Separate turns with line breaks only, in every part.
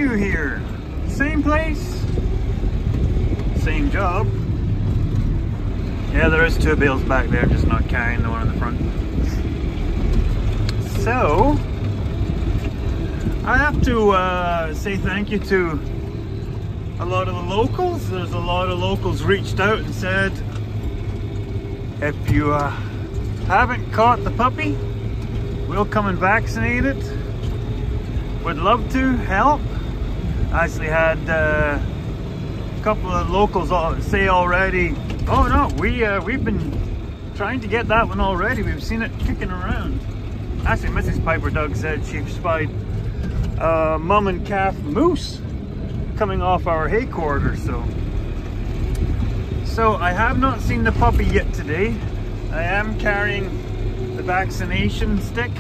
continue here. Same place, same job. Yeah, there is 2 bales back there, just not carrying the one in the front. So, I have to say thank you to a lot of the locals. There's a lot of locals reached out and said, if you haven't caught the puppy, we'll come and vaccinate it. Would love to help. I actually had a couple of locals say already, oh no, we've been trying to get that one already. We've seen it kicking around. Actually, Mrs. Piper Doug said she spied mum and calf moose coming off our hay corridor. So I have not seen the puppy yet today. I am carrying the vaccination stick,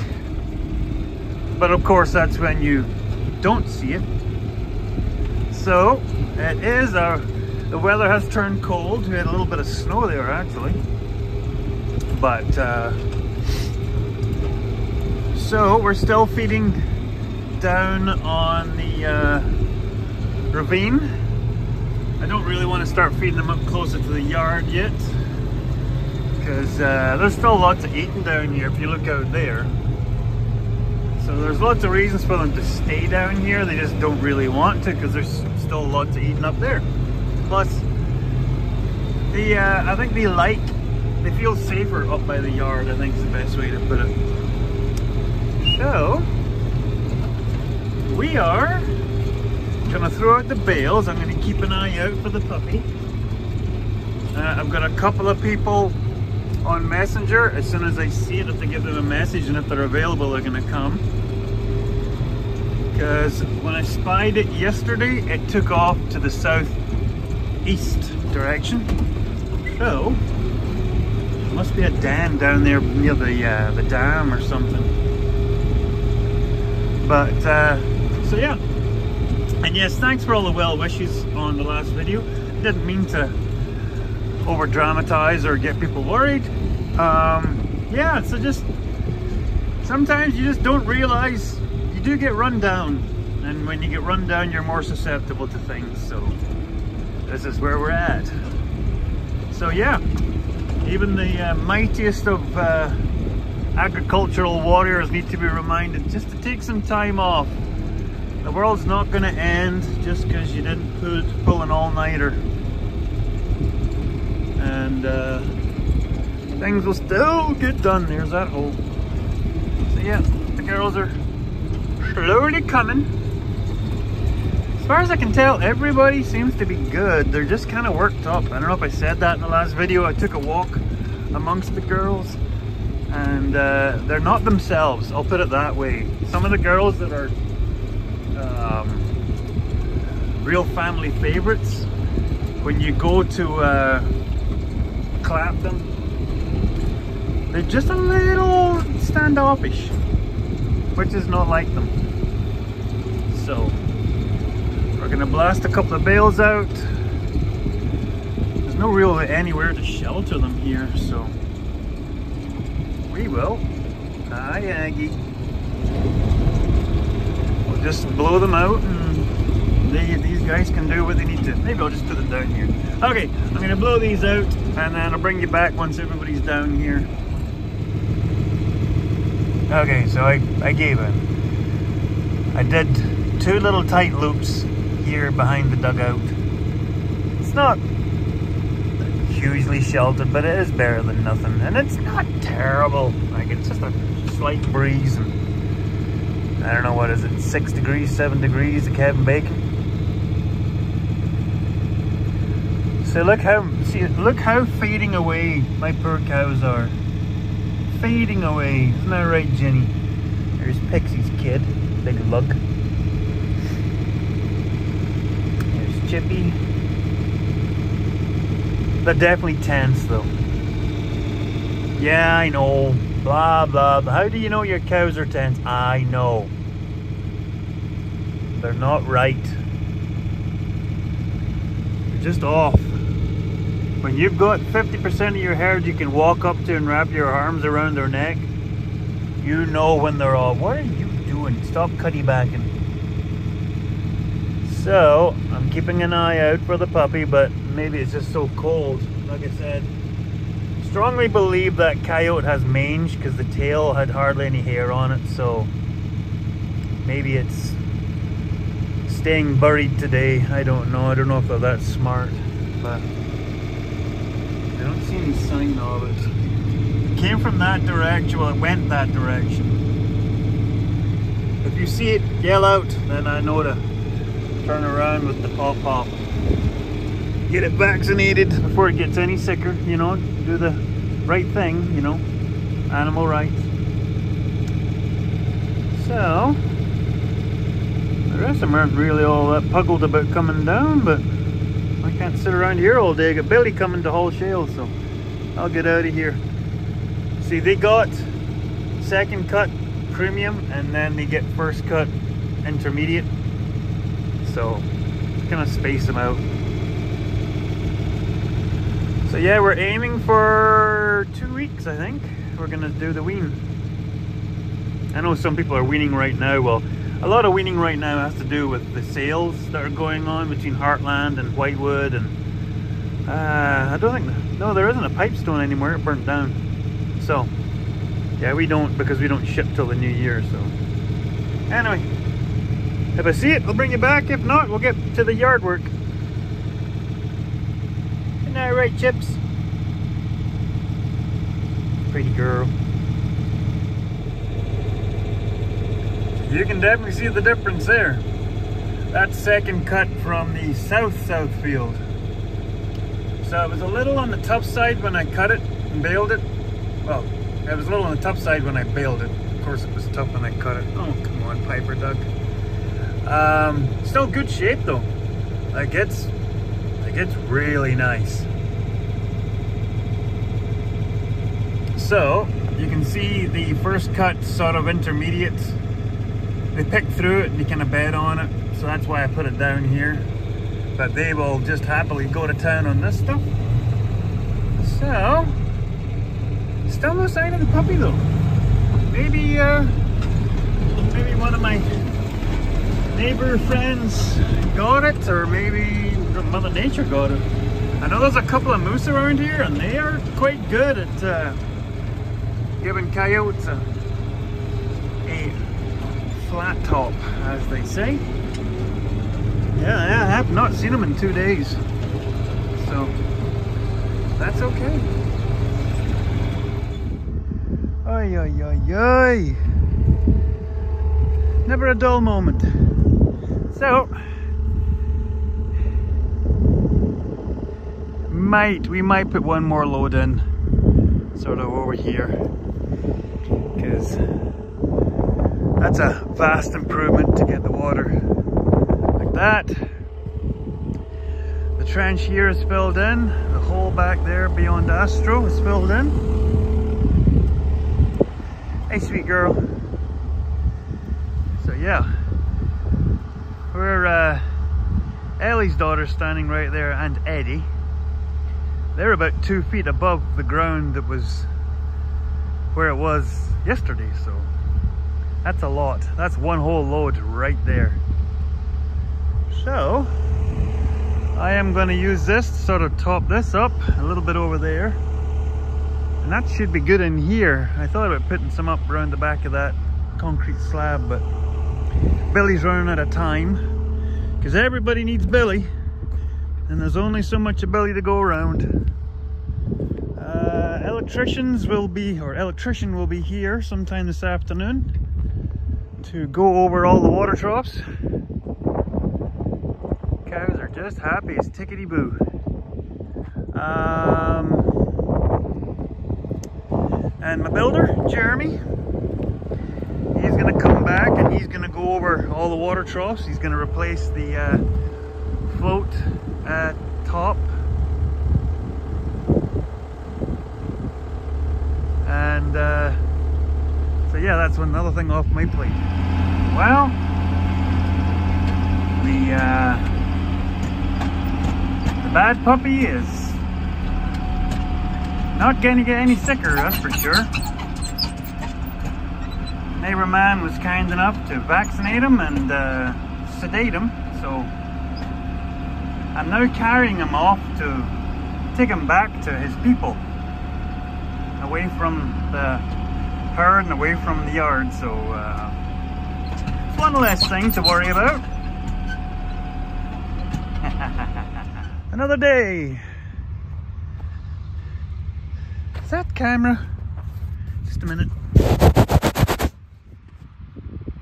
but of course that's when you don't see it. So it is the weather has turned cold. We had a little bit of snow there actually, but so we're still feeding down on the ravine. I don't really want to start feeding them up closer to the yard yet, because there's still lots of eating down here if you look out there. So there's lots of reasons for them to stay down here. They just don't really want to, because there's still lots of eating up there. Plus, I think they feel safer up by the yard, I think is the best way to put it. So, we are gonna throw out the bales. I'm gonna keep an eye out for the puppy. I've got a couple of people on Messenger. As soon as I see it, if they give them a message and if they're available, they're gonna come. Because when I spied it yesterday, it took off to the southeast direction. So, must be a den down there near the dam or something. But, so yeah. And yes, thanks for all the well wishes on the last video. Didn't mean to over dramatize or get people worried. Yeah, so just sometimes you just don't realize you do get run down, and when you get run down you're more susceptible to things. So this is where we're at. So yeah, even the mightiest of agricultural warriors need to be reminded just to take some time off. The world's not going to end just because you didn't pull an all-nighter. And things will still get done. There's that hole. So yeah, the girls are slowly coming. As far as I can tell, everybody seems to be good. They're just kind of worked up. I don't know if I said that in the last video. I took a walk amongst the girls, and they're not themselves, I'll put it that way. Some of the girls that are real family favorites, when you go to clap them, they're just a little standoffish, which is not like them. So we're gonna blast a couple of bales out. There's no real anywhere to shelter them here, so we will. Hi, Aggie. We'll just blow them out, and these guys can do what they need to. Maybe I'll just put them down here. Okay, I'm gonna blow these out, and then I'll bring you back once everybody's down here. Okay, so I did 2 little tight loops here behind the dugout. It's not hugely sheltered, but it is better than nothing, and it's not terrible. Like, it's just a slight breeze, and I don't know, what is it, 6 degrees, 7 degrees at Kevin Bacon. So look how fading away my poor cows are. Fading away, isn't that right, Jenny? There's Pixie's kid, big lug. There's Chippy. They're definitely tense though. Yeah, I know. Blah, blah, blah. How do you know your cows are tense? I know. They're not right. They're just off. When you've got 50% of your herd you can walk up to and wrap your arms around their neck, you know when they're off. What are you doing? Stop cutty backing. So I'm keeping an eye out for the puppy, but maybe it's just so cold. Like I said, strongly believe that coyote has mange because the tail had hardly any hair on it, so maybe it's staying buried today. I don't know. I don't know if they're that smart, but I don't see any sign of it. It came from that direction. Well, it went that direction. If you see it yell out, then I know to turn around with the pop-pop. Get it vaccinated before it gets any sicker, you know, do the right thing, you know, animal rights. So, the rest of them aren't really all that puggled about coming down, but I can't sit around here all day. I got Billy coming to haul shale, so I'll get out of here. See, they got second cut premium, and then they get first cut intermediate. So, gonna space them out. So yeah, we're aiming for 2 weeks, I think. We're gonna do the wean. I know some people are weaning right now. Well, a lot of weaning right now has to do with the sales that are going on between Heartland and Whitewood, and I don't think, no, there isn't a Pipestone anymore. It burnt down. So yeah, we don't, because we don't ship till the new year. So anyway, if I see it, I'll bring you back. If not, we'll get to the yard work. Isn't that right, Chips? Pretty girl. You can definitely see the difference there. That's second cut from the south field. So it was a little on the tough side when I cut it and baled it. Well, it was a little on the tough side when I baled it. Of course it was tough when I cut it. Oh, come on, Piper Duck. Still good shape though. Like it's really nice. So you can see the first cut sort of intermediate. They pick through it and you kind of bed on it, so that's why I put it down here. But they will just happily go to town on this stuff. So still no sign of the puppy though. Maybe one of my neighbor friends got it, or maybe Mother Nature got it. I know there's a couple of moose around here, and they are quite good at giving coyotes a flat top, as they say. Yeah, I have not seen them in 2 days, so that's okay. Ay, ay, ay, ay. Never a dull moment. So, we might put one more load in, sort of over here, because that's a vast improvement to get the water like that. The trench here is filled in. The hole back there beyond Astro is filled in. Hey, sweet girl. So yeah, we're Ellie's daughter standing right there, and Eddie. They're about 2 feet above the ground that was where it was yesterday, so that's a lot. That's one whole load right there. So I am going to use this to sort of top this up a little bit over there, and that should be good in here. I thought about putting some up around the back of that concrete slab, but Billy's running out of time, because everybody needs Billy, and there's only so much of Billy to go around. Electrician will be here sometime this afternoon to go over all the water troughs. Cows are just happy as tickety-boo. And my builder, Jeremy, he's gonna come back and he's gonna go over all the water troughs. He's gonna replace the float at top, and so yeah, that's another thing off my plate. Well, the bad puppy is not going to get any sicker, that's for sure. Neighbor man was kind enough to vaccinate him and sedate him, so I'm now carrying him off to take him back to his people, away from the herd and away from the yard. So it's one less thing to worry about. Another day. Is that camera? Just a minute.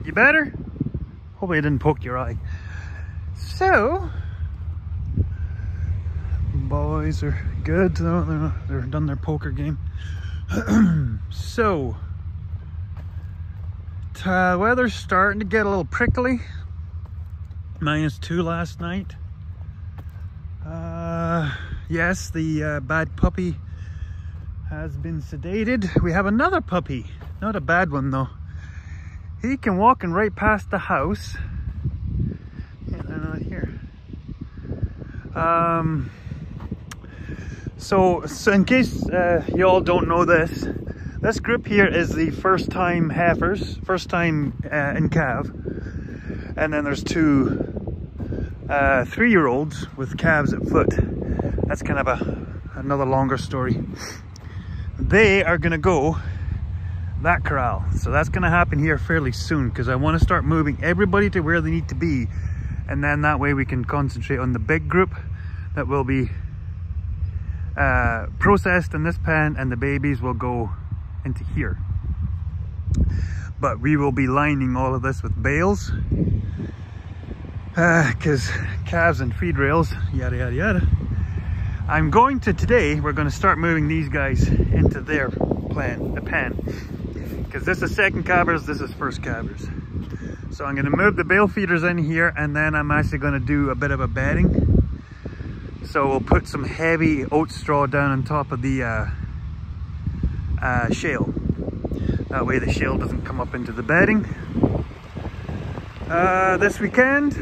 You better? Hopefully I didn't poke your eye. So, boys are good. They're done their poker game. So, weather's starting to get a little prickly. -2 last night. Yes, the bad puppy has been sedated. We have another puppy, not a bad one though. He can walk in right past the house. Yeah, they're not here. So in case you all don't know this group here is the first time heifers, first time in calf. And then there's two 3-year-olds with calves at foot. That's kind of another longer story. They are gonna go that corral, so that's gonna happen here fairly soon, because I want to start moving everybody to where they need to be, and then that way we can concentrate on the big group that will be processed in this pen, and the babies will go into here. But we will be lining all of this with bales, because calves and feed rails, yada yada yada. I'm going to today, we're going to start moving these guys into their pen, because this is second calvers, this is first calvers. So I'm going to move the bale feeders in here, and then I'm actually going to do a bit of a bedding. So we'll put some heavy oat straw down on top of the shale. That way the shale doesn't come up into the bedding. This weekend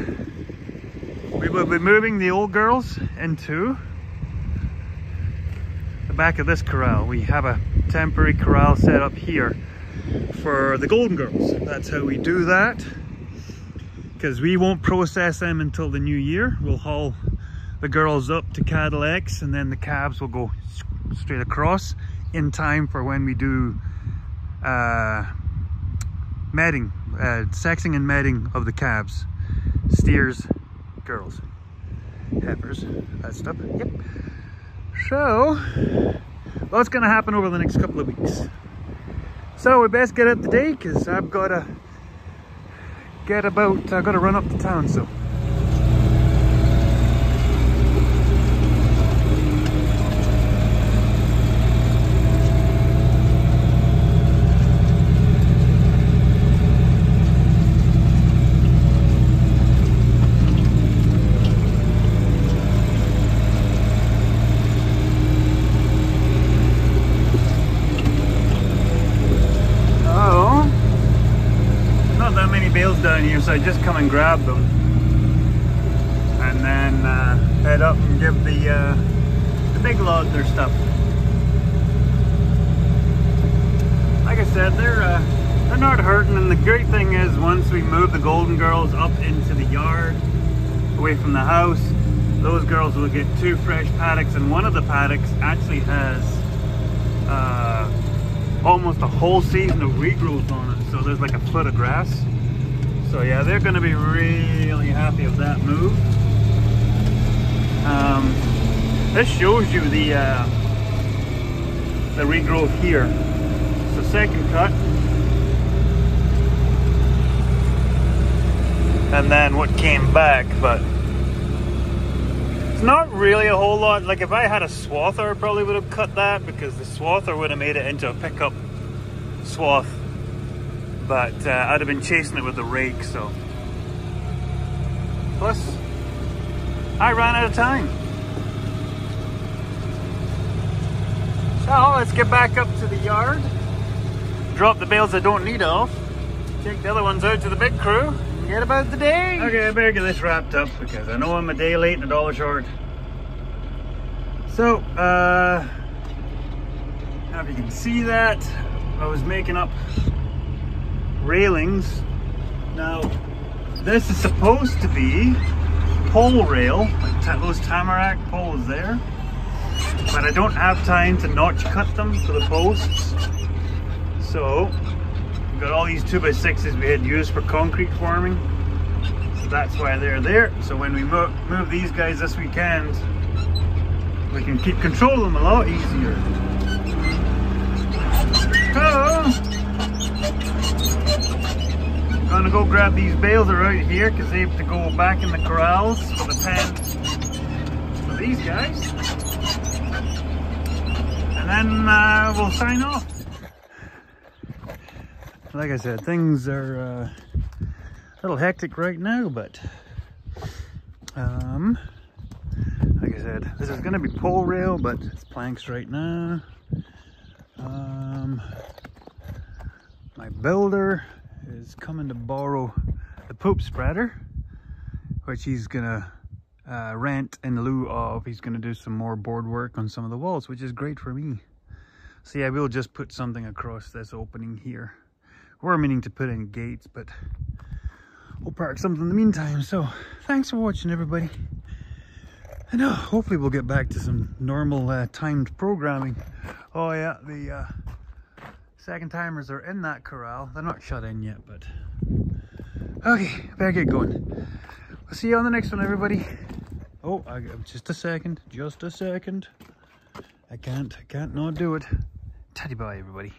we will be moving the old girls into the back of this corral. We have a temporary corral set up here for the golden girls. That's how we do that, because we won't process them until the new year. We'll haul the girls up to Cattle X, and then the calves will go straight across in time for when we do medding, sexing and medding of the calves, steers, girls, heifers, that stuff. Yep. So what's going to happen over the next couple of weeks? So we best get up today, because I've got to run up to town. So down here, so I just come and grab them and then head up and give the big load their stuff. Like I said, they're not hurting, and the great thing is once we move the golden girls up into the yard away from the house, those girls will get 2 fresh paddocks, and one of the paddocks actually has almost a whole season of regrowth on it, so there's like a foot of grass. So yeah, they're going to be really happy with that move. This shows you the regrowth here. It's the second cut, and then what came back, but it's not really a whole lot. Like if I had a swather, I probably would have cut that, because the swather would have made it into a pickup swath. But I'd have been chasing it with the rake, so. Plus, I ran out of time. So let's get back up to the yard, drop the bales I don't need off, take the other ones out to the big crew, and get about the day. Okay, I better get this wrapped up, because I know I'm a day late and $1 short. So, now if you can see that, I was making up railings. Now this is supposed to be pole rail, like those tamarack poles there, but I don't have time to notch cut them for the posts. So we've got all these 2x6s we had used for concrete forming, so that's why they're there. So when we move these guys this weekend, we can keep control of them a lot easier. So I'm gonna go grab these bales are out here because they have to go back in the corrals for the pen for these guys, and then we'll sign off. Like I said, things are a little hectic right now, but like I said, this is gonna be pole rail, but it's planks right now. My builder is coming to borrow the poop spreader, which he's gonna rent in lieu of he's gonna do some more board work on some of the walls, which is great for me. So yeah, we'll just put something across this opening here. We're meaning to put in gates, but we'll park something in the meantime. So thanks for watching, everybody, and hopefully we'll get back to some normal timed programming. Oh yeah, the second timers are in that corral. They're not shut in yet, but okay, better get going. We'll see you on the next one, everybody. Oh, just a second. I can't not do it. Teddy bye, everybody.